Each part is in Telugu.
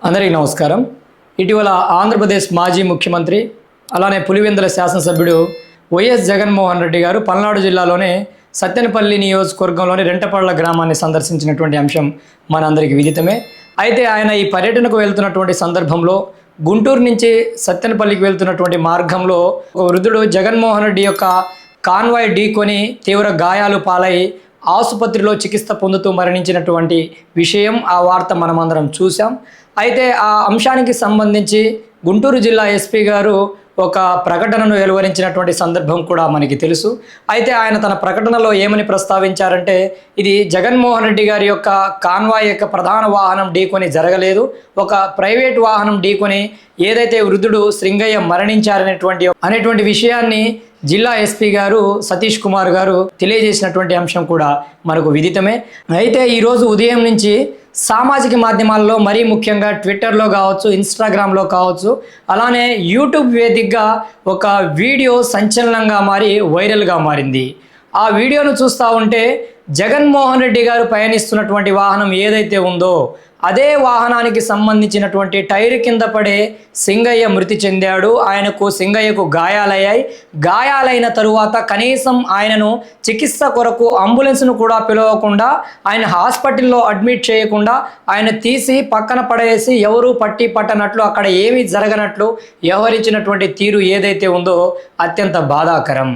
అందరికీ నమస్కారం. ఇటీవల ఆంధ్రప్రదేశ్ మాజీ ముఖ్యమంత్రి అలానే పులివెందుల శాసనసభ్యుడు వైఎస్ జగన్మోహన్ రెడ్డి గారు పల్నాడు జిల్లాలోనే సత్తెనపల్లి నియోజకవర్గంలోని రెంటపళ్ళ గ్రామాన్ని సందర్శించినటువంటి అంశం మనందరికీ విదితమే. అయితే ఆయన ఈ పర్యటనకు వెళ్తున్నటువంటి సందర్భంలో గుంటూరు నుంచి సత్తెనపల్లికి వెళ్తున్నటువంటి మార్గంలో ఒక వృద్ధుడు జగన్మోహన్ రెడ్డి యొక్క కాన్వాయ్ ఢీకొని తీవ్ర గాయాలు పాలై ఆసుపత్రిలో చికిత్స పొందుతూ మరణించినటువంటి విషయం, ఆ వార్త మనమందరం చూసాం. అయితే ఆ అంశానికి సంబంధించి గుంటూరు జిల్లా ఎస్పీ గారు ఒక ప్రకటనను వెలువరించినటువంటి సందర్భం కూడా మనకి తెలుసు. అయితే ఆయన తన ప్రకటనలో ఏమని ప్రస్తావించారంటే, ఇది జగన్మోహన్ రెడ్డి గారి యొక్క కాన్వాయ్ యొక్క ప్రధాన వాహనం ఢీకొని జరగలేదు, ఒక ప్రైవేట్ వాహనం ఢీకొని ఏదైతే వృద్ధుడు శ్రీంగయ్య మరణించారనేటువంటి విషయాన్ని జిల్లా ఎస్పీ గారు సతీష్ కుమార్ గారు తెలియజేసినటువంటి అంశం కూడా మనకు విదితమే. అయితే ఈరోజు ఉదయం నుంచి సామాజిక మాధ్యమాల్లో మరీ ముఖ్యంగా ట్విట్టర్లో కావచ్చు, ఇన్స్టాగ్రామ్లో కావచ్చు, అలానే యూట్యూబ్ వేదికగా ఒక వీడియో సంచలనంగా మారి వైరల్గా మారింది. ఆ వీడియోను చూస్తూ ఉంటే జగన్మోహన్ రెడ్డి గారు పయనిస్తున్నటువంటి వాహనం ఏదైతే ఉందో అదే వాహనానికి సంబంధించినటువంటి టైర్ కింద పడే సింగయ్య మృతి చెందాడు. సింగయ్యకు గాయాలయ్యాయి. గాయాలైన తరువాత కనీసం ఆయనను చికిత్స కొరకు అంబులెన్స్ను కూడా పిలవకుండా, ఆయన హాస్పిటల్లో అడ్మిట్ చేయకుండా ఆయన తీసి పక్కన పడేసి ఎవరూ పట్టనట్లు, అక్కడ ఏమీ జరగనట్లు వ్యవహరించినటువంటి తీరు ఏదైతే ఉందో అత్యంత బాధాకరం.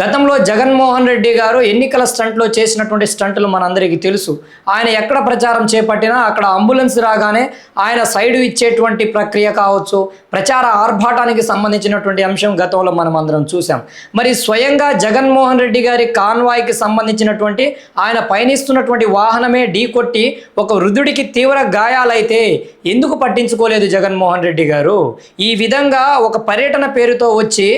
గతంలో జగన్మోహన్ రెడ్డి గారు ఎన్నికల స్టంట్లో చేసినటువంటి స్టంట్లు మనందరికీ తెలుసు. ఆయన ఎక్కడ ప్రచారం చేపట్టినా అక్కడ అంబులెన్స్ రాగానే ఆయన సైడు ఇచ్చేటువంటి ప్రక్రియ కావచ్చు, ప్రచార ఆర్భాటానికి సంబంధించినటువంటి అంశం గతంలో మనం అందరం చూసాం. మరి స్వయంగా జగన్మోహన్ రెడ్డి గారి కాన్వాయ్కి సంబంధించినటువంటి ఆయన పయనిస్తున్నటువంటి వాహనమే ఢీకొట్టి ఒక వృద్ధుడికి తీవ్ర గాయాలైతే ఎందుకు పట్టించుకోలేదు జగన్మోహన్ రెడ్డి గారు? ఈ విధంగా ఒక పర్యటన పేరుతో వచ్చి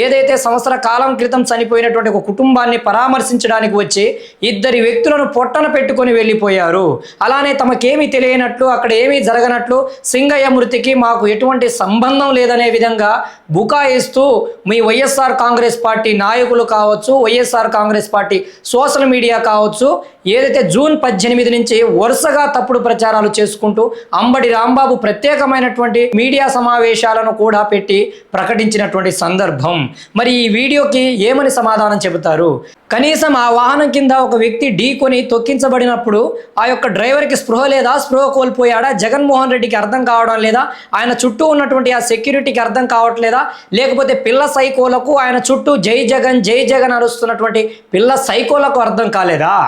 ఏదైతే సంవత్సర కాలం క్రితం చనిపోయినటువంటి ఒక కుటుంబాన్ని పరామర్శించడానికి వచ్చి ఇద్దరి వ్యక్తులను పొట్టన పెట్టుకొని వెళ్ళిపోయారు. అలానే తమకేమీ తెలియనట్లు, అక్కడ ఏమీ జరగనట్లు, సింగయ్య మృతికి మాకు ఎటువంటి సంబంధం లేదనే విధంగా బుకాయిస్తూ మీ వైఎస్ఆర్ కాంగ్రెస్ పార్టీ నాయకులు కావచ్చు, YSR Congress party social media కావచ్చు, ఏదైతే జూన్ 18 నుంచి వరుసగా తప్పుడు ప్రచారాలు చేసుకుంటూ అంబడి రాంబాబు ప్రత్యేకమైనటువంటి మీడియా సమావేశాలను కూడా పెట్టి ప్రకటించినటువంటి సందర్భం. మరి ఈ వీడియోకి ఏమని సమాధానం చెబుతారు? కనీసం ఆ వాహనం కింద ఒక వ్యక్తి ఢీకొని తొక్కించబడినప్పుడు ఆ యొక్క డ్రైవర్కి స్పృహ లేదా, స్పృహ కోల్పోయాడా? జగన్మోహన్ రెడ్డికి అర్థం కావడం లేదా? ఆయన చుట్టూ ఉన్నటువంటి ఆ సెక్యూరిటీకి అర్థం కావట్లేదా? లేకపోతే పిల్ల సైకోలకు, ఆయన చుట్టూ జై జగన్ అరుస్తున్నటువంటి పిల్ల సైకోలకు అర్థం కాలేదా?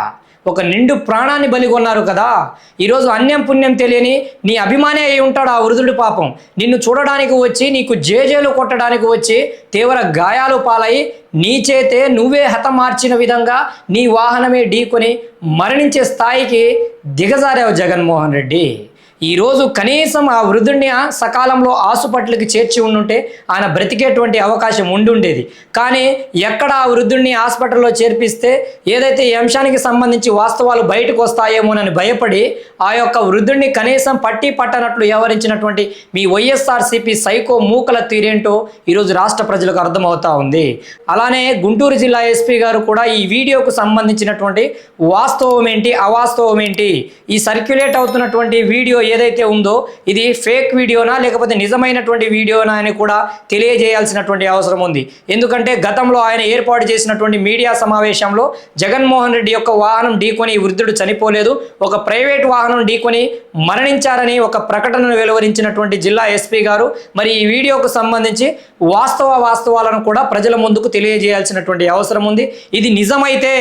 ఒక నిండు ప్రాణాన్ని బలిగొన్నారు కదా. ఈరోజు అన్యం పుణ్యం తెలియని నీ అభిమాని అయి ఉంటాడు ఆ వృద్ధుడు. పాపం నిన్ను చూడడానికి వచ్చి, నీకు జేజేలు కొట్టడానికి వచ్చి తీవ్ర గాయాలు పాలై నీ చేతే నువ్వే హతమార్చిన విధంగా నీ వాహనమే ఢీకొని మరణించే స్థాయికి దిగజారావు జగన్మోహన్ రెడ్డి. ఈరోజు కనీసం ఆ వృద్ధుడిని సకాలంలో హాస్పిటల్కి చేర్చి ఉండుంటే ఆయన బ్రతికేటువంటి అవకాశం ఉండుండేది. కానీ ఎక్కడ ఆ వృద్ధుడిని హాస్పిటల్లో చేర్పిస్తే ఏదైతే ఈ అంశానికి సంబంధించి వాస్తవాలు బయటకు వస్తాయేమోనని భయపడి ఆ యొక్క వృద్ధుడిని కనీసం పట్టనట్లు వ్యవహరించినటువంటి మీ వైఎస్ఆర్సీపీ సైకో మూకల తీరేంటో ఈరోజు రాష్ట్ర ప్రజలకు అర్థమవుతా ఉంది. అలానే గుంటూరు జిల్లా ఎస్పీ గారు కూడా ఈ వీడియోకు సంబంధించినటువంటి వాస్తవం ఏంటి, అవాస్తవం ఏంటి, ఈ సర్క్యులేట్ అవుతున్నటువంటి వీడియో ఏదైతే ఉందో ఇది ఫేక్ వీడియోనా లేకపోతే నిజమైనటువంటి వీడియోనా అని కూడా తెలియజేయాల్సినటువంటి అవసరం ఉంది. ఎందుకంటే గతంలో ఆయన ఏర్పాటు చేసినటువంటి మీడియా సమావేశంలో జగన్మోహన్ రెడ్డి యొక్క వాహనం ఢీకొని వృద్ధుడు చనిపోలేదు, ఒక ప్రైవేట్ వాహనం ఢీకొని మరణించారని ఒక ప్రకటనను వెలువరించినటువంటి జిల్లా ఎస్పీ గారు మరి ఈ వీడియోకు సంబంధించి వాస్తవాలను కూడా ప్రజల ముందుకు తెలియజేయాల్సినటువంటి అవసరం ఉంది. ఇది నిజమైతే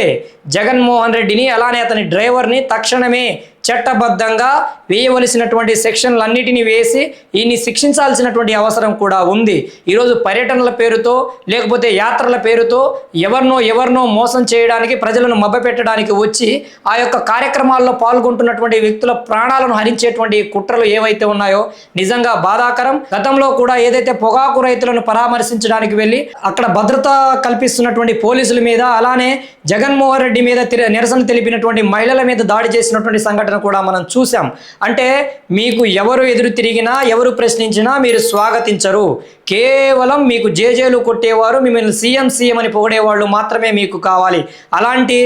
జగన్మోహన్ రెడ్డిని అలానే అతని డ్రైవర్ని తక్షణమే చట్టబద్ధంగా వేయవలసినటువంటి సెక్షన్లన్నిటినీ వేసి ఈయన్ని శిక్షించాల్సినటువంటి అవసరం కూడా ఉంది. ఈరోజు పర్యటనల పేరుతో లేకపోతే యాత్రల పేరుతో ఎవరినో మోసం చేయడానికి, ప్రజలను మభ్యపెట్టడానికి వచ్చి ఆ యొక్క కార్యక్రమాల్లో పాల్గొంటున్నటువంటి వ్యక్తుల ప్రాణాలను హరించేటువంటి కుట్రలు ఏవైతే ఉన్నాయో నిజంగా బాధాకరం. గతంలో కూడా ఏదైతే పొగాకు రైతులను పరామర్శించడానికి వెళ్ళి అక్కడ భద్రత కల్పిస్తున్నటువంటి పోలీసుల మీద, అలానే జగన్మోహన్ రెడ్డి మీద నిరసన తెలిపినటువంటి మహిళల మీద దాడి చేసినటువంటి సంఘటన కూడా మనం చూసాం. అంటే మీకు ఎవరు ఎదురు తిరిగినా, ఎవరు ప్రశ్నించినా మీరు స్వాగతించరు. కేవలం మీకు జేజేలు కొట్టేవారు, మిమ్మల్ని సీఎం అని పొగిడేవాళ్ళు మాత్రమే మీకు కావాలి. అలాంటి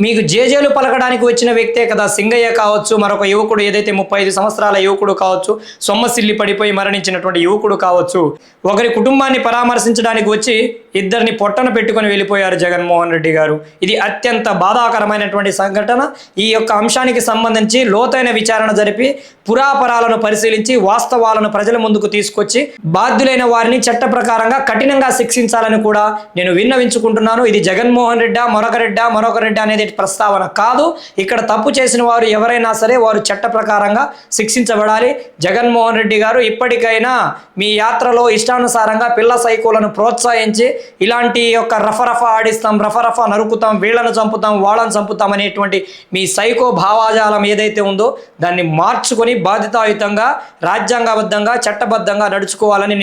మీకు జేజేలు పలకడానికి వచ్చిన వ్యక్తే కదా సింగయ్య కావచ్చు, మరొక యువకుడు ఏదైతే 35 సంవత్సరాల యువకుడు కావచ్చు, సొమ్మసిల్లి పడిపోయి మరణించినటువంటి యువకుడు కావచ్చు. ఒకరి కుటుంబాన్ని పరామర్శించడానికి వచ్చి ఇద్దరిని పొట్టన పెట్టుకొని వెళ్ళిపోయారు జగన్మోహన్ రెడ్డి గారు. ఇది అత్యంత బాధాకరమైనటువంటి సంఘటన. ఈ యొక్క అంశానికి సంబంధించి లోతైన విచారణ జరిపి పురాపరాలను పరిశీలించి వాస్తవాలను ప్రజల ముందుకు తీసుకొచ్చి బాధ్యులైన వారిని చట్ట ప్రకారంగా కఠినంగా శిక్షించాలని కూడా నేను విన్నవించుకుంటున్నాను. ఇది జగన్మోహన్ రెడ్డి మరొక రెడ్డి అనేది ప్రస్తావన కాదు. ఇక్కడ తప్పు చేసిన వారు ఎవరైనా సరే వారు చట్ట ప్రకారంగా శిక్షించబడాలి. జగన్మోహన్ రెడ్డి గారు ఇప్పటికైనా మీ యాత్రలో ఇష్టానుసారంగా పిల్ల సైకోలను ప్రోత్సహించి ఇలాంటి యొక్క రఫరఫా ఆడిస్తాం, రఫరఫా నరుకుతాం, వీళ్ళను చంపుతాం, వాళ్ళని చంపుతాం అనేటువంటి మీ సైకో భావాజాలం ఏదైతే ఉందో దాన్ని మార్చుకొని బాధ్యతాయుతంగా రాజ్యాంగబద్ధంగా చట్టబద్ధంగా నడుచుకోవాలని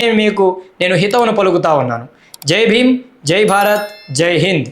నేను హితవును పలుకుతా ఉన్నాను. జై భీమ్, జై భారత్, జై హింద్.